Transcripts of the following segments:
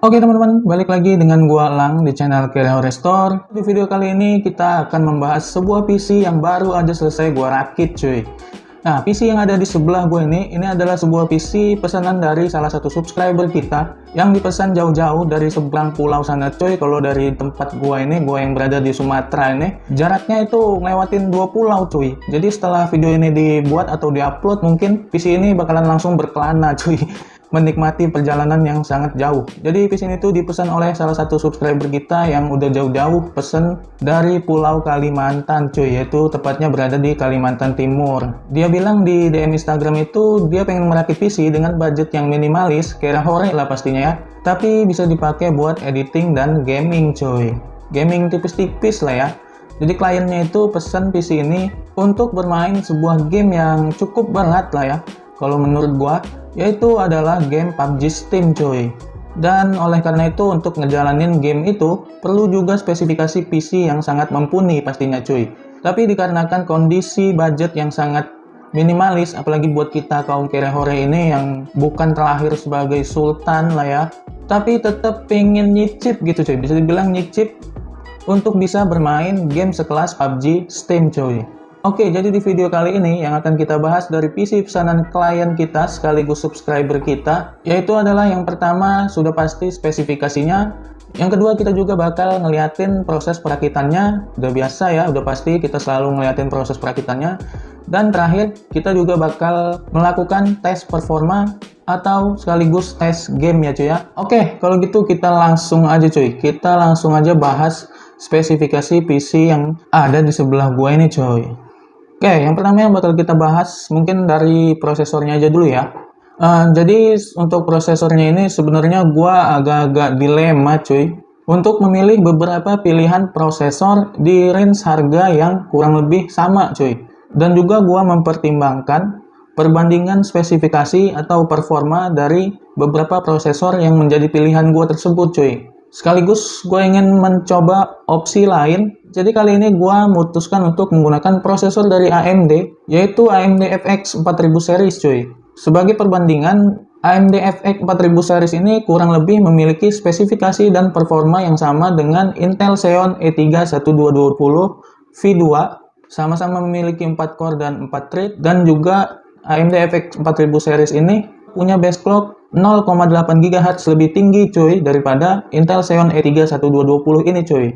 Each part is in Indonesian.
Oke teman-teman, balik lagi dengan gua Lang di channel Kireo Restore. Di video kali ini kita akan membahas sebuah PC yang baru aja selesai gua rakit cuy. Nah, PC yang ada di sebelah gue ini adalah sebuah PC pesanan dari salah satu subscriber kita yang dipesan jauh-jauh dari seberang pulau sana cuy. Kalau dari tempat gua yang berada di Sumatera ini, jaraknya itu ngelewatin 2 pulau cuy. Jadi setelah video ini dibuat atau diupload, mungkin PC ini bakalan langsung berkelana cuy. Menikmati perjalanan yang sangat jauh. Jadi PC ini tuh dipesan oleh salah satu subscriber kita yang udah jauh-jauh pesen dari Pulau Kalimantan cuy, yaitu tepatnya berada di Kalimantan Timur. Dia bilang di DM Instagram itu dia pengen merakit PC dengan budget yang minimalis, kira hore lah pastinya ya, tapi bisa dipakai buat editing dan gaming cuy. Gaming tipis-tipis lah ya. Jadi kliennya itu pesan PC ini untuk bermain sebuah game yang cukup berat lah ya, kalau menurut gua, yaitu adalah game PUBG Steam cuy. Dan oleh karena itu untuk ngejalanin game itu perlu juga spesifikasi PC yang sangat mumpuni pastinya cuy. Tapi dikarenakan kondisi budget yang sangat minimalis, apalagi buat kita kaum kirehore ini yang bukan terlahir sebagai sultan lah ya, tapi tetap pengen nyicip gitu cuy, bisa dibilang nyicip untuk bisa bermain game sekelas PUBG Steam cuy. Oke, jadi di video kali ini yang akan kita bahas dari PC pesanan klien kita sekaligus subscriber kita, yaitu adalah yang pertama sudah pasti spesifikasinya, yang kedua kita juga bakal ngeliatin proses perakitannya, udah biasa ya, udah pasti kita selalu ngeliatin proses perakitannya, dan terakhir kita juga bakal melakukan tes performa atau sekaligus tes game ya cuy ya. Oke, kalau gitu kita langsung aja cuy, kita langsung aja bahas spesifikasi PC yang ada di sebelah gua ini cuy. Oke, yang pertama yang bakal kita bahas mungkin dari prosesornya aja dulu ya. Jadi untuk prosesornya ini sebenarnya gua agak-agak dilema cuy untuk memilih beberapa pilihan prosesor di range harga yang kurang lebih sama cuy. Dan juga gua mempertimbangkan perbandingan spesifikasi atau performa dari beberapa prosesor yang menjadi pilihan gua tersebut cuy. Sekaligus gue ingin mencoba opsi lain. Jadi kali ini gue memutuskan untuk menggunakan prosesor dari AMD, yaitu AMD FX 4000 series cuy. Sebagai perbandingan, AMD FX 4000 series ini kurang lebih memiliki spesifikasi dan performa yang sama dengan Intel Xeon E3 1220 V2, sama-sama memiliki 4 core dan 4 thread, dan juga AMD FX 4000 series ini punya base clock 0,8 GHz lebih tinggi cuy daripada Intel Xeon E3 1220 ini cuy.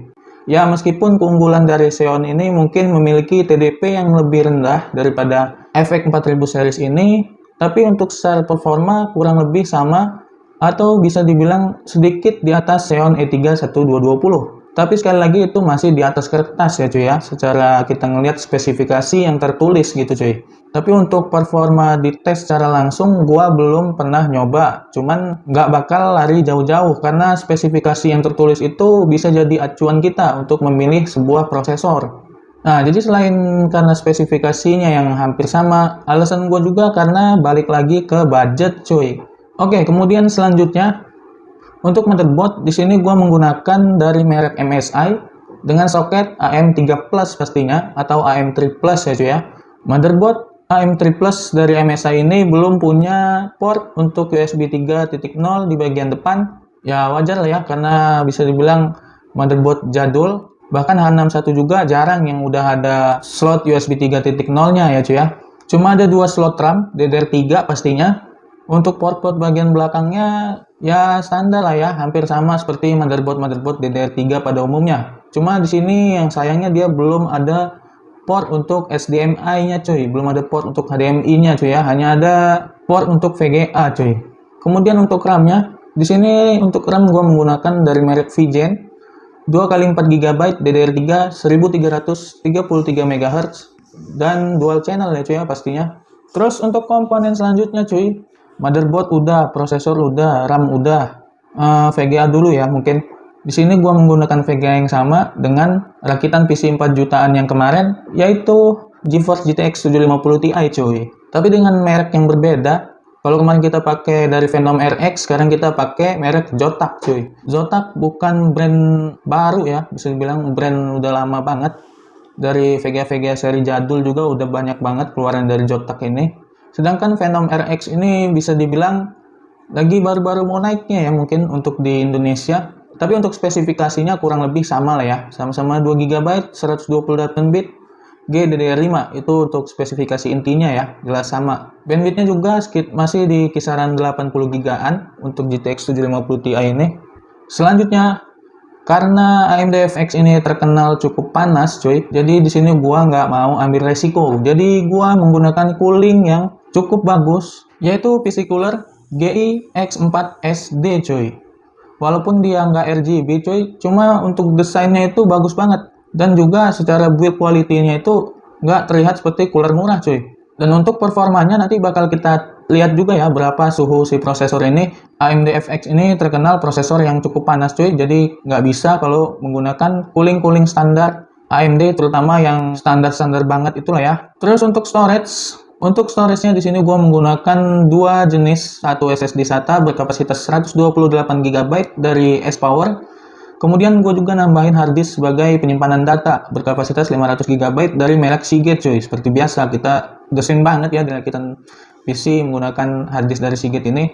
Ya meskipun keunggulan dari Xeon ini mungkin memiliki TDP yang lebih rendah daripada FX 4000 series ini, tapi untuk secara performa kurang lebih sama atau bisa dibilang sedikit di atas Xeon E3 1220. Tapi sekali lagi itu masih di atas kertas ya cuy ya, secara kita ngelihat spesifikasi yang tertulis gitu cuy. Tapi untuk performa di tes secara langsung gua belum pernah nyoba, cuman nggak bakal lari jauh-jauh karena spesifikasi yang tertulis itu bisa jadi acuan kita untuk memilih sebuah prosesor. Nah, jadi selain karena spesifikasinya yang hampir sama, alasan gua juga karena balik lagi ke budget cuy. Oke, kemudian selanjutnya untuk motherboard di sini gua menggunakan dari merek MSI dengan soket AM3 Plus pastinya atau AM3 Plus ya cuy ya. Motherboard AM3 Plus dari MSI ini belum punya port untuk USB 3.0 di bagian depan. Ya wajar lah ya, karena bisa dibilang motherboard jadul. Bahkan H61 juga jarang yang udah ada slot USB 3.0-nya ya cuy ya. Cuma ada dua slot RAM DDR3 pastinya. Untuk port-port bagian belakangnya ya standar lah ya, hampir sama seperti motherboard DDR3 pada umumnya. Cuma di sini yang sayangnya dia belum ada port untuk HDMI-nya cuy, belum ada port untuk HDMI-nya cuy ya, hanya ada port untuk VGA cuy. Kemudian untuk RAM-nya, di sini untuk RAM gua menggunakan dari merek VGen 2x4 GB DDR3 1333 MHz dan dual channel ya cuy ya pastinya. Terus untuk komponen selanjutnya cuy, motherboard udah, prosesor udah, RAM udah. VGA dulu ya mungkin. Di sini gua menggunakan VGA yang sama dengan rakitan PC 4 jutaan yang kemarin, yaitu GeForce GTX 750 Ti cuy. Tapi dengan merek yang berbeda. Kalau kemarin kita pakai dari Phenom RX, sekarang kita pakai merek Zotac cuy. Zotac bukan brand baru ya, bisa dibilang brand udah lama banget. Dari VGA-VGA seri jadul juga udah banyak banget keluaran dari Zotac ini. Sedangkan Phenom RX ini bisa dibilang lagi baru-baru mau naiknya ya mungkin untuk di Indonesia. Tapi untuk spesifikasinya kurang lebih sama lah ya. Sama-sama 2 GB, 128 bit, GDDR5 itu untuk spesifikasi intinya ya, jelas sama. Bandwidthnya juga masih di kisaran 80 GB-an untuk GTX 750 Ti ini. Selanjutnya, karena AMD FX ini terkenal cukup panas cuy, jadi di sini gua nggak mau ambil resiko. Jadi gua menggunakan cooling yang cukup bagus, yaitu PC Cooler GI X4SD cuy. Walaupun dia nggak RGB cuy, cuma untuk desainnya itu bagus banget. Dan juga secara build quality-nya itu nggak terlihat seperti cooler murah cuy. Dan untuk performanya nanti bakal kita lihat juga ya berapa suhu si prosesor ini. AMD FX ini terkenal prosesor yang cukup panas cuy, jadi nggak bisa kalau menggunakan cooling standar AMD, terutama yang standar-standar banget itulah ya. Terus untuk storage-nya di sini gua menggunakan dua jenis, satu SSD SATA berkapasitas 128 GB dari S-Power. Kemudian gue juga nambahin harddisk sebagai penyimpanan data berkapasitas 500 GB dari merek Seagate cuy. Seperti biasa kita gesin banget ya dengan kita PC menggunakan harddisk dari Seagate ini.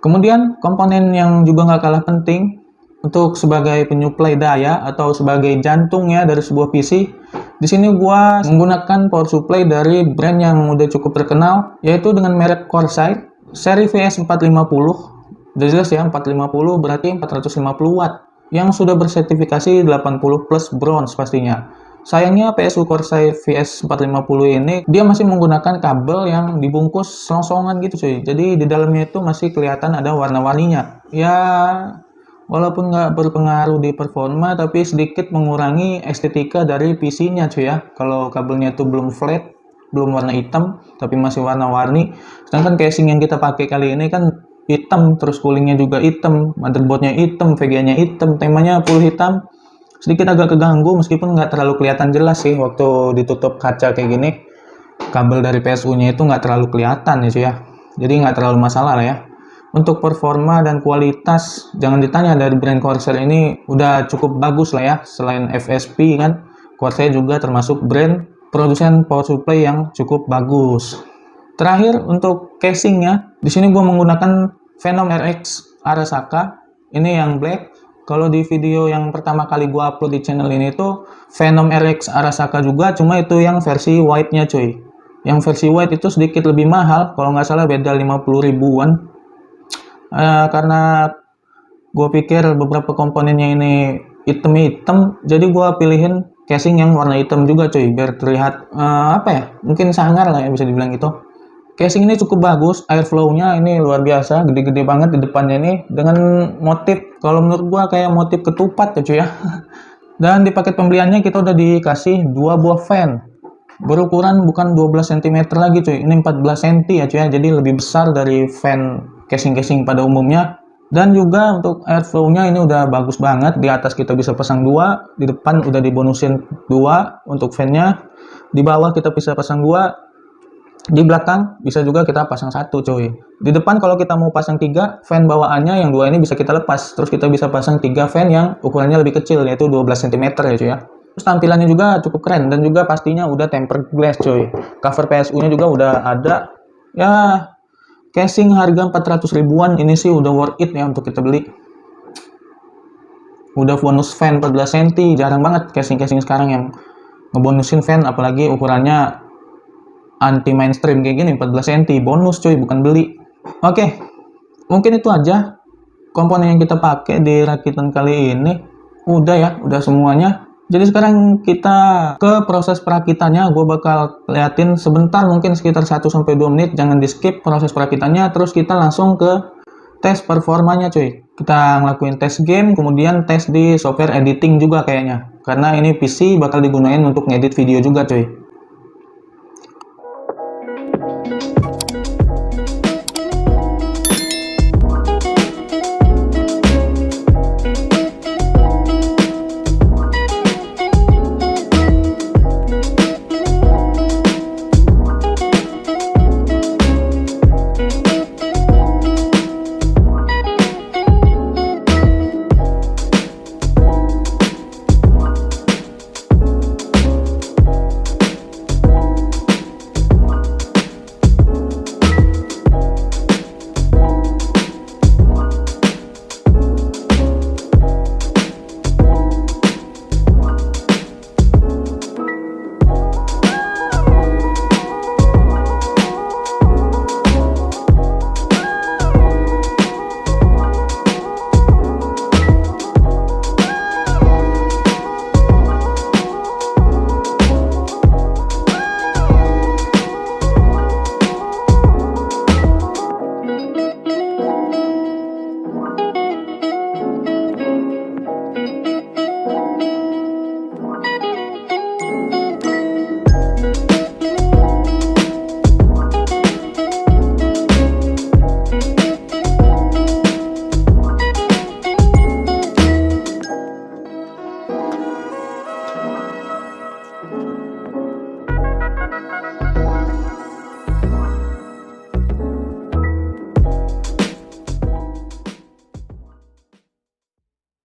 Kemudian komponen yang juga nggak kalah penting untuk sebagai penyuplai daya atau sebagai jantungnya dari sebuah PC. Di sini gua menggunakan power supply dari brand yang udah cukup terkenal, yaitu dengan merek Corsair seri VS450. Udah jelas ya, 450 berarti 450 watt yang sudah bersertifikasi 80 plus bronze pastinya. Sayangnya PSU Corsair VS450 ini dia masih menggunakan kabel yang dibungkus selongsongan gitu cuy. Jadi di dalamnya itu masih kelihatan ada warna-warninya. Ya walaupun nggak berpengaruh di performa, tapi sedikit mengurangi estetika dari PC-nya cuy ya. Kalau kabelnya itu belum flat, belum warna hitam, tapi masih warna-warni. Sedangkan casing yang kita pakai kali ini kan hitam, terus coolingnya juga hitam, motherboardnya hitam, VGA-nya hitam, temanya full hitam. Sedikit agak keganggu meskipun nggak terlalu kelihatan jelas sih waktu ditutup kaca kayak gini. Kabel dari PSU-nya itu nggak terlalu kelihatan ya cuy ya. Jadi nggak terlalu masalah lah ya. Untuk performa dan kualitas, jangan ditanya, dari brand Corsair ini udah cukup bagus lah ya. Selain FSP kan, Corsair juga termasuk brand produsen power supply yang cukup bagus. Terakhir untuk casingnya, di sini gue menggunakan Phenom RX Arasaka. Ini yang black. Kalau di video yang pertama kali gue upload di channel ini tuh Phenom RX Arasaka juga, cuma itu yang versi white-nya cuy. Yang versi white itu sedikit lebih mahal, kalau nggak salah beda 50 ribuan. Karena gue pikir beberapa komponennya ini hitam-hitam, jadi gue pilihin casing yang warna hitam juga cuy, biar terlihat apa ya, mungkin sangar lah ya bisa dibilang gitu. Casing ini cukup bagus, airflow-nya ini luar biasa, gede-gede banget di depannya ini dengan motif, kalau menurut gua kayak motif ketupat ya cuy ya. Dan di paket pembeliannya kita udah dikasih 2 buah fan. Berukuran bukan 12 cm lagi cuy, ini 14 cm ya cuy ya, jadi lebih besar dari fan casing-casing pada umumnya. Dan juga untuk airflow-nya ini udah bagus banget, di atas kita bisa pasang 2, di depan udah dibonusin 2 untuk fan-nya. Di bawah kita bisa pasang 2. Di belakang bisa juga kita pasang 1 cuy. Di depan kalau kita mau pasang 3 fan bawaannya, yang 2 ini bisa kita lepas. Terus kita bisa pasang 3 fan yang ukurannya lebih kecil, yaitu 12 cm ya cuy ya. Terus tampilannya juga cukup keren, dan juga pastinya udah tempered glass cuy. Cover PSU-nya juga udah ada. Ya, casing harga 400 ribuan ini sih udah worth it ya untuk kita beli. Udah bonus fan 14 cm, jarang banget casing-casing sekarang yang ngebonusin fan, apalagi ukurannya anti mainstream kayak gini 14 cm bonus cuy, bukan beli. Oke, mungkin itu aja komponen yang kita pakai di rakitan kali ini. Udah ya, udah semuanya. Jadi sekarang kita ke proses perakitannya. Gue bakal liatin sebentar, mungkin sekitar 1-2 menit. Jangan di skip proses perakitannya. Terus kita langsung ke tes performanya cuy. Kita ngelakuin tes game, kemudian tes di software editing juga kayaknya. Karena ini PC bakal digunain untuk ngedit video juga cuy.